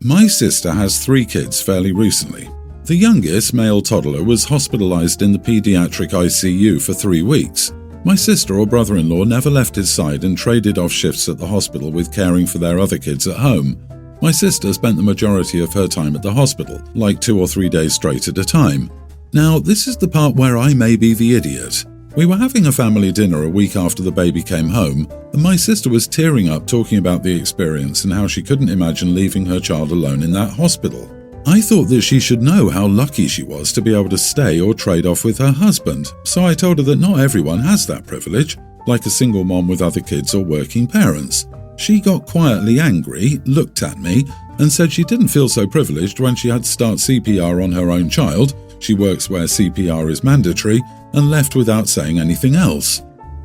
My sister has 3 kids fairly recently. The youngest, male toddler, was hospitalized in the pediatric ICU for 3 weeks. My sister or brother-in-law never left his side and traded off shifts at the hospital with caring for their other kids at home. My sister spent the majority of her time at the hospital, like 2 or 3 days straight at a time. Now, this is the part where I may be the idiot. We were having a family dinner a week after the baby came home, and my sister was tearing up talking about the experience and how she couldn't imagine leaving her child alone in that hospital. I thought that she should know how lucky she was to be able to stay or trade off with her husband, so I told her that not everyone has that privilege, like a single mom with other kids or working parents. She got quietly angry, looked at me, and said she didn't feel so privileged when she had to start CPR on her own child. She works where CPR is mandatory, and left without saying anything else.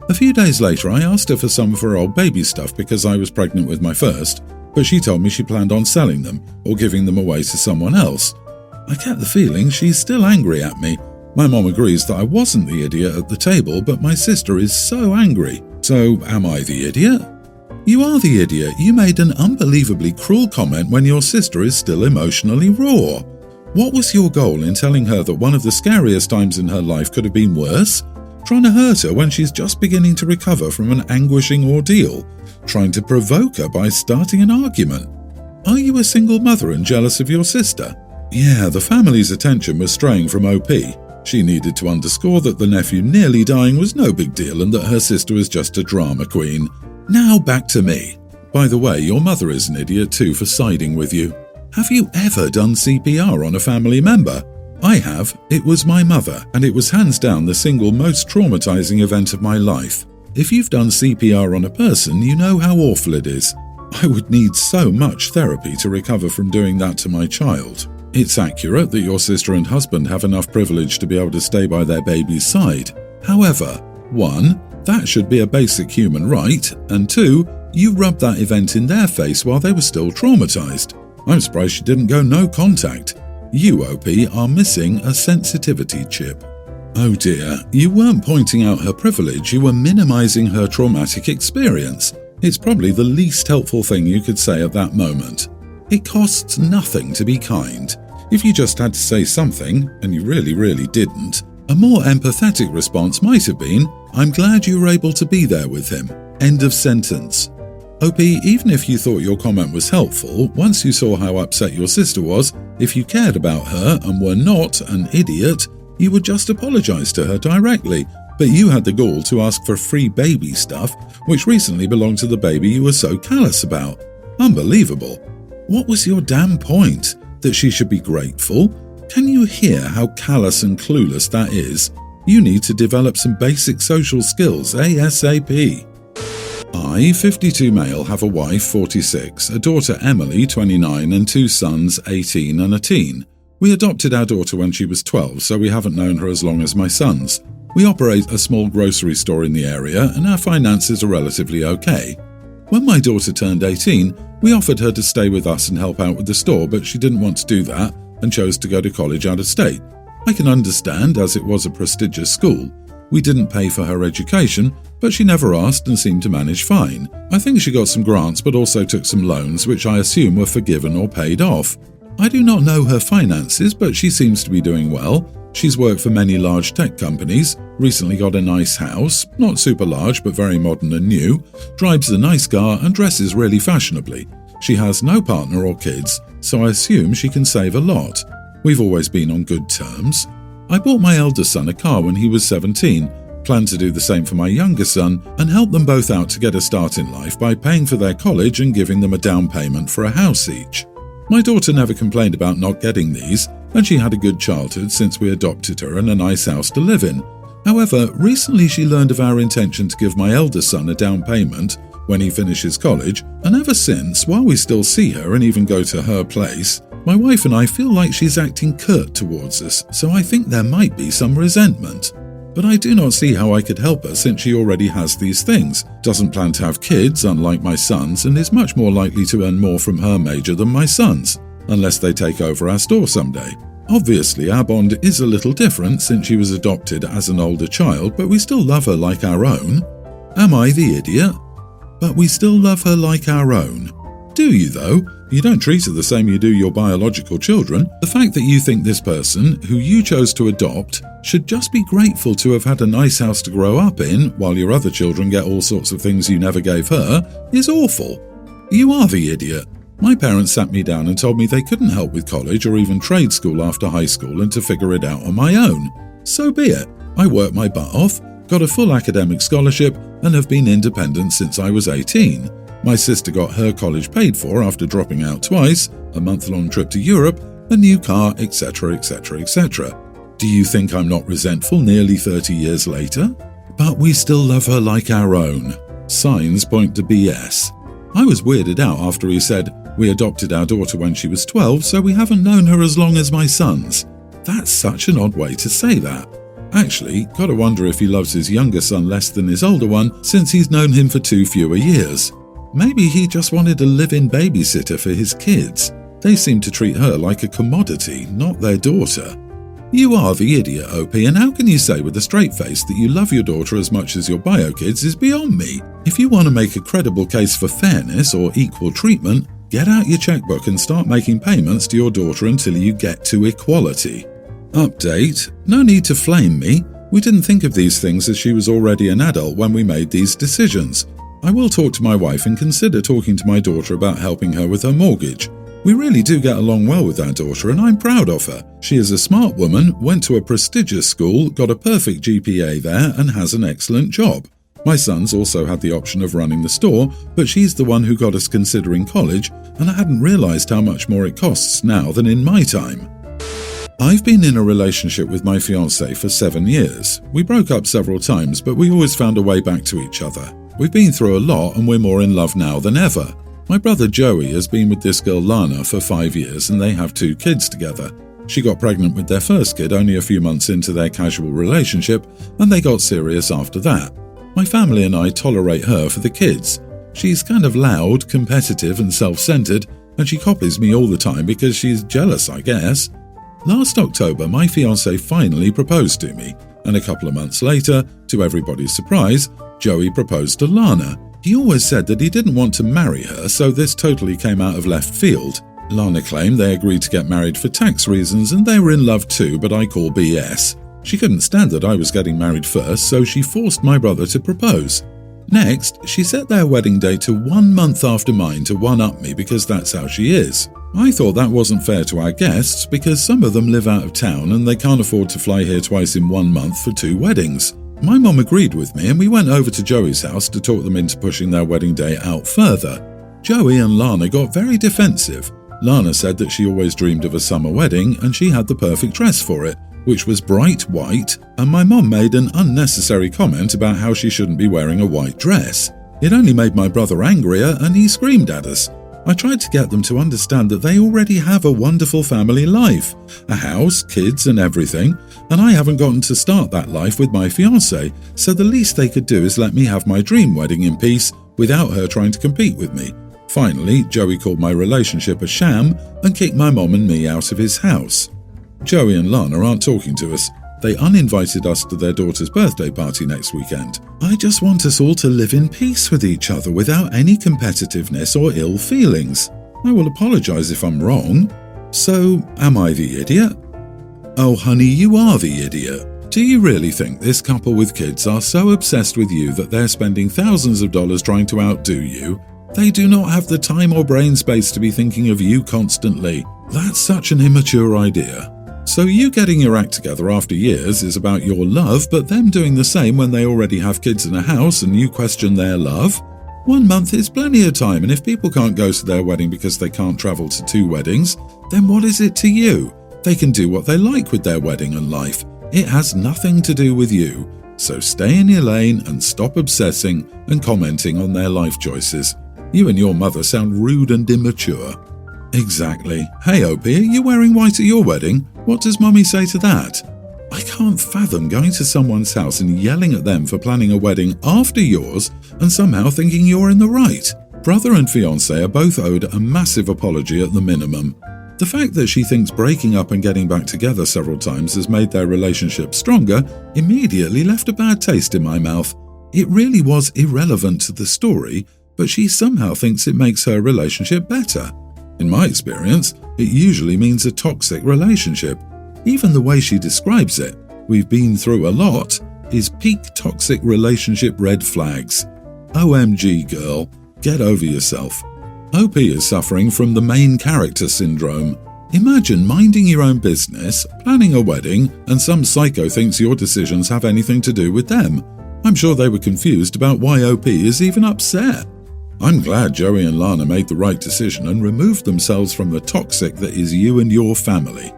A few days later, I asked her for some of her old baby stuff because I was pregnant with my first, but she told me she planned on selling them or giving them away to someone else. I get the feeling she's still angry at me. My mom agrees that I wasn't the idiot at the table, but my sister is so angry. So, am I the idiot? You are the idiot. You made an unbelievably cruel comment when your sister is still emotionally raw. What was your goal in telling her that one of the scariest times in her life could have been worse? Trying to hurt her when she's just beginning to recover from an anguishing ordeal? Trying to provoke her by starting an argument? Are you a single mother and jealous of your sister? Yeah, the family's attention was straying from OP. She needed to underscore that the nephew nearly dying was no big deal and that her sister was just a drama queen. Now back to me. By the way, your mother is an idiot too for siding with you. Have you ever done CPR on a family member? I have. It was my mother, and it was hands down the single most traumatizing event of my life. If you've done CPR on a person, you know how awful it is. I would need so much therapy to recover from doing that to my child. It's accurate that your sister and husband have enough privilege to be able to stay by their baby's side. However, 1, that should be a basic human right, and 2, you rubbed that event in their face while they were still traumatized. I'm surprised she didn't go no contact. You, OP, are missing a sensitivity chip. Oh dear, you weren't pointing out her privilege, you were minimizing her traumatic experience. It's probably the least helpful thing you could say at that moment. It costs nothing to be kind. If you just had to say something, and you really didn't, a more empathetic response might have been, "I'm glad you were able to be there with him." End of sentence. OP, even if you thought your comment was helpful, once you saw how upset your sister was, if you cared about her and were not an idiot, you would just apologize to her directly. But you had the gall to ask for free baby stuff, which recently belonged to the baby you were so callous about. Unbelievable. What was your damn point? That she should be grateful? Can you hear how callous and clueless that is? You need to develop some basic social skills ASAP. I, 52 male, have a wife, 46, a daughter Emily, 29, and 2 sons, 18 and a teen. We adopted our daughter when she was 12, so we haven't known her as long as my sons. We operate a small grocery store in the area, and our finances are relatively okay. When my daughter turned 18, we offered her to stay with us and help out with the store, but she didn't want to do that and chose to go to college out of state. I can understand, as it was a prestigious school. We didn't pay for her education, but she never asked and seemed to manage fine. I think she got some grants but also took some loans, which I assume were forgiven or paid off. I do not know her finances, but she seems to be doing well. She's worked for many large tech companies, recently got a nice house, not super large but very modern and new, drives a nice car and dresses really fashionably. She has no partner or kids, so I assume she can save a lot. We've always been on good terms. I bought my elder son a car when he was 17, planned to do the same for my younger son, and help them both out to get a start in life by paying for their college and giving them a down payment for a house each. My daughter never complained about not getting these, and she had a good childhood since we adopted her and a nice house to live in. However, recently she learned of our intention to give my elder son a down payment when he finishes college, and ever since, while we still see her and even go to her place, my wife and I feel like she's acting curt towards us, so I think there might be some resentment. But I do not see how I could help her since she already has these things, doesn't plan to have kids unlike my sons, and is much more likely to earn more from her major than my sons, unless they take over our store someday. Obviously, our bond is a little different since she was adopted as an older child, but we still love her like our own. Am I the idiot? But we still love her like our own. Do you though? You don't treat her the same you do your biological children. The fact that you think this person, who you chose to adopt, should just be grateful to have had a nice house to grow up in, while your other children get all sorts of things you never gave her, is awful. You are the idiot. My parents sat me down and told me they couldn't help with college or even trade school after high school and to figure it out on my own. So be it. I worked my butt off, got a full academic scholarship, and have been independent since I was 18. My sister got her college paid for after dropping out twice, a month-long trip to Europe, a new car, etc., etc., etc. Do you think I'm not resentful nearly 30 years later? But we still love her like our own. Signs point to BS. I was weirded out after he said, "We adopted our daughter when she was 12, so we haven't known her as long as my sons." That's such an odd way to say that. Actually, gotta wonder if he loves his younger son less than his older one, since he's known him for 2 fewer years. Maybe he just wanted a live-in babysitter for his kids. They seem to treat her like a commodity, not their daughter. You are the idiot, OP, and how can you say with a straight face that you love your daughter as much as your bio kids is beyond me. If you want to make a credible case for fairness or equal treatment, get out your checkbook and start making payments to your daughter until you get to equality. Update: no need to flame me. We didn't think of these things as she was already an adult when we made these decisions. I will talk to my wife and consider talking to my daughter about helping her with her mortgage. We really do get along well with our daughter and I'm proud of her. She is a smart woman, went to a prestigious school, got a perfect GPA there and has an excellent job. My sons also had the option of running the store, but she's the one who got us considering college, and I hadn't realised how much more it costs now than in my time. I've been in a relationship with my fiancé for 7 years. We broke up several times, but we always found a way back to each other. We've been through a lot and we're more in love now than ever. My brother Joey has been with this girl Lana for 5 years and they have 2 kids together. She got pregnant with their first kid only a few months into their casual relationship, and they got serious after that. My family and I tolerate her for the kids. She's kind of loud, competitive and self-centered, and she copies me all the time because she's jealous, I guess. Last October, my fiancé finally proposed to me, and a couple of months later, to everybody's surprise, Joey proposed to Lana. He always said that he didn't want to marry her, so this totally came out of left field. Lana claimed they agreed to get married for tax reasons and they were in love too, but I call BS. She couldn't stand that I was getting married first, so she forced my brother to propose. Next, she set their wedding date to 1 month after mine to one-up me because that's how she is. I thought that wasn't fair to our guests because some of them live out of town and they can't afford to fly here twice in 1 month for 2 weddings. My mom agreed with me and we went over to Joey's house to talk them into pushing their wedding day out further. Joey and Lana got very defensive. Lana said that she always dreamed of a summer wedding and she had the perfect dress for it, which was bright white, and my mom made an unnecessary comment about how she shouldn't be wearing a white dress. It only made my brother angrier and he screamed at us. I tried to get them to understand that they already have a wonderful family life, a house, kids and everything, and I haven't gotten to start that life with my fiancé, so the least they could do is let me have my dream wedding in peace without her trying to compete with me. Finally, Joey called my relationship a sham and kicked my mom and me out of his house. Joey and Lana aren't talking to us. They uninvited us to their daughter's birthday party next weekend. I just want us all to live in peace with each other without any competitiveness or ill feelings. I will apologise if I'm wrong. So, am I the idiot? Oh honey, you are the idiot. Do you really think this couple with kids are so obsessed with you that they're spending thousands of dollars trying to outdo you? They do not have the time or brain space to be thinking of you constantly. That's such an immature idea. So you getting your act together after years is about your love, but them doing the same when they already have kids in a house and you question their love? 1 month is plenty of time, and if people can't go to their wedding because they can't travel to 2 weddings, then what is it to you? They can do what they like with their wedding and life. It has nothing to do with you. So stay in your lane and stop obsessing and commenting on their life choices. You and your mother sound rude and immature. Exactly. Hey OP, are you wearing white at your wedding? What does Mummy say to that? I can't fathom going to someone's house and yelling at them for planning a wedding after yours and somehow thinking you're in the right. Brother and fiancé are both owed a massive apology at the minimum. The fact that she thinks breaking up and getting back together several times has made their relationship stronger immediately left a bad taste in my mouth. It really was irrelevant to the story, but she somehow thinks it makes her relationship better. In my experience, it usually means a toxic relationship. Even the way she describes it, we've been through a lot, is peak toxic relationship red flags. OMG girl, get over yourself. OP is suffering from the main character syndrome. Imagine minding your own business, planning a wedding, and some psycho thinks your decisions have anything to do with them. I'm sure they were confused about why OP is even upset. I'm glad Joey and Lana made the right decision and removed themselves from the toxic that is you and your family.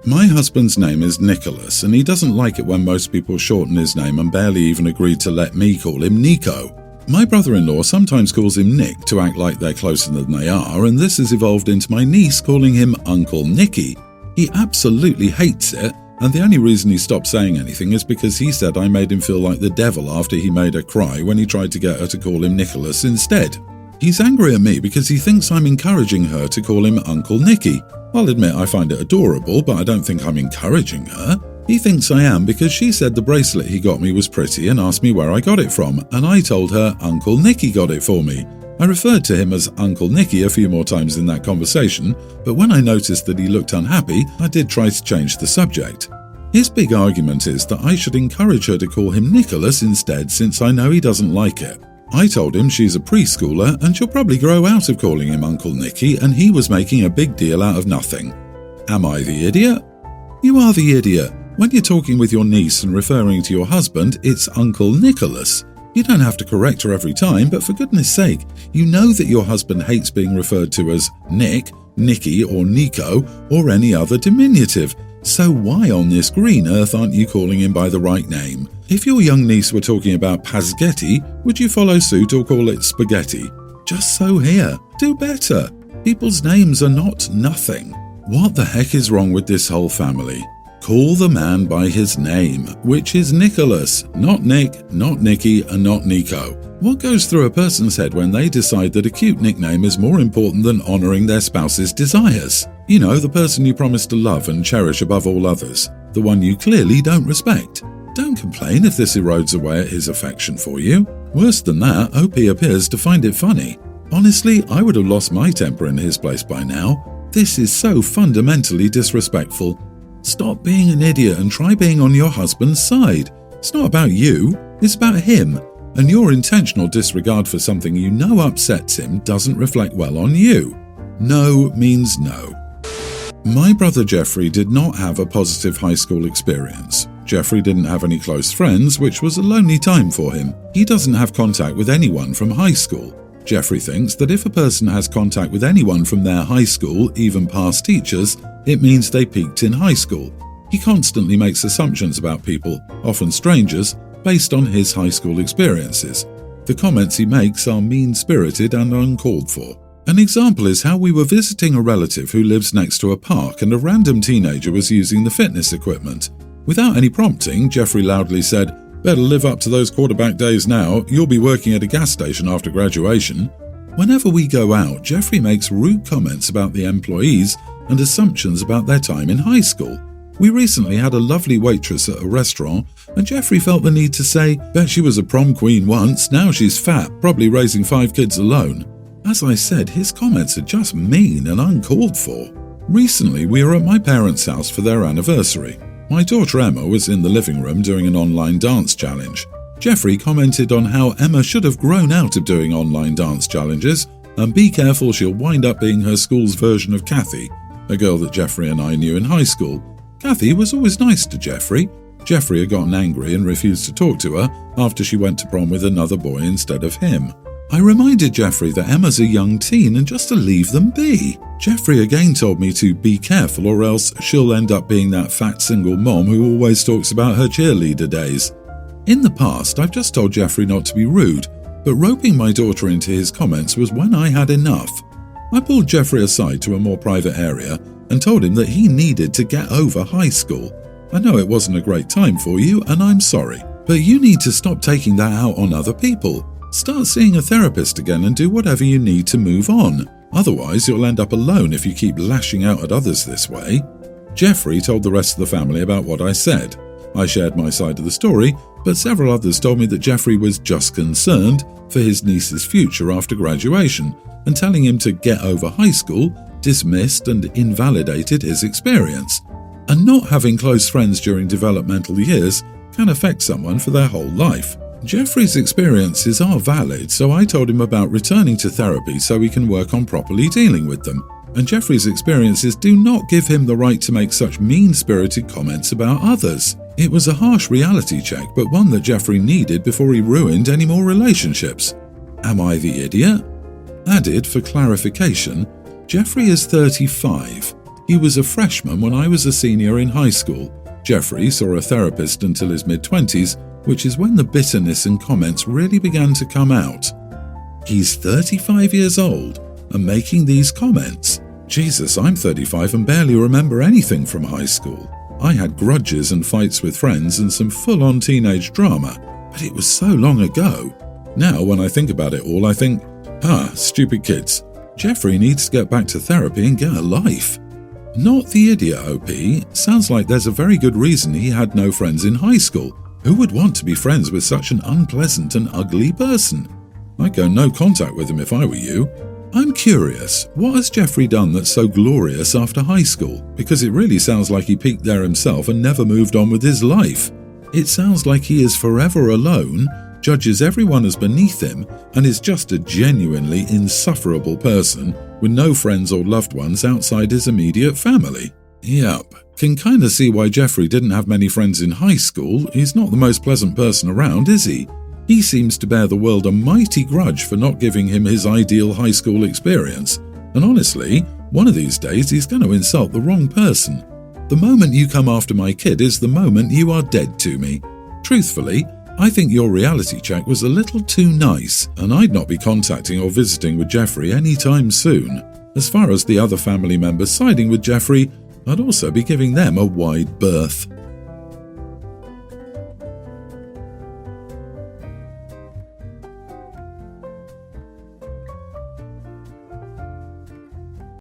My husband's name is Nicholas, and he doesn't like it when most people shorten his name and barely even agreed to let me call him Nico. My brother-in-law sometimes calls him Nick to act like they're closer than they are, and this has evolved into my niece calling him Uncle Nicky. He absolutely hates it, and the only reason he stopped saying anything is because he said I made him feel like the devil after he made her cry when he tried to get her to call him Nicholas instead. He's angry at me because he thinks I'm encouraging her to call him Uncle Nicky. I'll admit I find it adorable, but I don't think I'm encouraging her. He thinks I am because she said the bracelet he got me was pretty and asked me where I got it from, and I told her Uncle Nicky got it for me. I referred to him as Uncle Nicky a few more times in that conversation, but when I noticed that he looked unhappy, I did try to change the subject. His big argument is that I should encourage her to call him Nicholas instead, since I know he doesn't like it. I told him she's a preschooler and she'll probably grow out of calling him Uncle Nicky, and he was making a big deal out of nothing. Am I the idiot? You are the idiot. When you're talking with your niece and referring to your husband, it's Uncle Nicholas. You don't have to correct her every time, but for goodness sake, you know that your husband hates being referred to as Nick, Nicky, or Nico, or any other diminutive. So why on this green earth aren't you calling him by the right name? If your young niece were talking about Pasgetti, would you follow suit or call it spaghetti? Just so here. Do better. People's names are not nothing. What the heck is wrong with this whole family? Call the man by his name, which is Nicholas, not Nick, not Nicky, and not Nico. What goes through a person's head when they decide that a cute nickname is more important than honouring their spouse's desires? You know, the person you promise to love and cherish above all others, the one you clearly don't respect. Don't complain if this erodes away at his affection for you. Worse than that, OP appears to find it funny. Honestly, I would have lost my temper in his place by now. This is so fundamentally disrespectful. Stop being an idiot and try being on your husband's side. It's not about you, it's about him. And your intentional disregard for something you know upsets him doesn't reflect well on you. No means no. My brother Jeffrey did not have a positive high school experience. Jeffrey didn't have any close friends, which was a lonely time for him. He doesn't have contact with anyone from high school. Jeffrey thinks that if a person has contact with anyone from their high school, even past teachers, it means they peaked in high school. He constantly makes assumptions about people, often strangers, based on his high school experiences. The comments he makes are mean-spirited and uncalled for. An example is how we were visiting a relative who lives next to a park and a random teenager was using the fitness equipment. Without any prompting, Jeffrey loudly said, "Better live up to those quarterback days now, you'll be working at a gas station after graduation." Whenever we go out, Jeffrey makes rude comments about the employees and assumptions about their time in high school. We recently had a lovely waitress at a restaurant, and Jeffrey felt the need to say, "Bet she was a prom queen once, now she's fat, probably raising 5 kids alone." As I said, his comments are just mean and uncalled for. Recently, we were at my parents' house for their anniversary. My daughter Emma was in the living room doing an online dance challenge. Jeffrey commented on how Emma should have grown out of doing online dance challenges, and be careful she'll wind up being her school's version of Kathy, a girl that Jeffrey and I knew in high school. Kathy was always nice to Jeffrey. Jeffrey had gotten angry and refused to talk to her after she went to prom with another boy instead of him. I reminded Jeffrey that Emma's a young teen and just to leave them be. Jeffrey again told me to be careful or else she'll end up being that fat single mom who always talks about her cheerleader days. In the past, I've just told Jeffrey not to be rude, but roping my daughter into his comments was when I had enough. I pulled Jeffrey aside to a more private area and told him that he needed to get over high school. I know it wasn't a great time for you, and I'm sorry, but you need to stop taking that out on other people. Start seeing a therapist again and do whatever you need to move on. Otherwise, you'll end up alone if you keep lashing out at others this way. Jeffrey told the rest of the family about what I said. I shared my side of the story, but several others told me that Jeffrey was just concerned for his niece's future after graduation, and telling him to get over high school dismissed and invalidated his experience. And not having close friends during developmental years can affect someone for their whole life. Jeffrey's experiences are valid, so I told him about returning to therapy so he can work on properly dealing with them. And Jeffrey's experiences do not give him the right to make such mean-spirited comments about others. It was a harsh reality check, but one that Jeffrey needed before he ruined any more relationships. Am I the idiot? Added for clarification, Jeffrey is 35. He was a freshman when I was a senior in high school. Jeffrey saw a therapist until his mid-20s, which is when the bitterness and comments really began to come out. He's 35 years old and making these comments. Jesus, I'm 35 and barely remember anything from high school. I had grudges and fights with friends and some full-on teenage drama, but it was so long ago. Now, when I think about it all, I think, stupid kids. Jeffrey needs to get back to therapy and get a life. Not the idiot, OP. Sounds like there's a very good reason he had no friends in high school. Who would want to be friends with such an unpleasant and ugly person? I'd go no contact with him if I were you. I'm curious, what has Jeffrey done that's so glorious after high school? Because it really sounds like he peaked there himself and never moved on with his life. It sounds like he is forever alone, judges everyone as beneath him, and is just a genuinely insufferable person with no friends or loved ones outside his immediate family. Yep, can kinda see why Jeffrey didn't have many friends in high school. He's not the most pleasant person around, is he? He seems to bear the world a mighty grudge for not giving him his ideal high school experience. And honestly, one of these days he's going to insult the wrong person. The moment you come after my kid is the moment you are dead to me. Truthfully, I think your reality check was a little too nice, and I'd not be contacting or visiting with Jeffrey anytime soon. As far as the other family members siding with Jeffrey, I'd also be giving them a wide berth.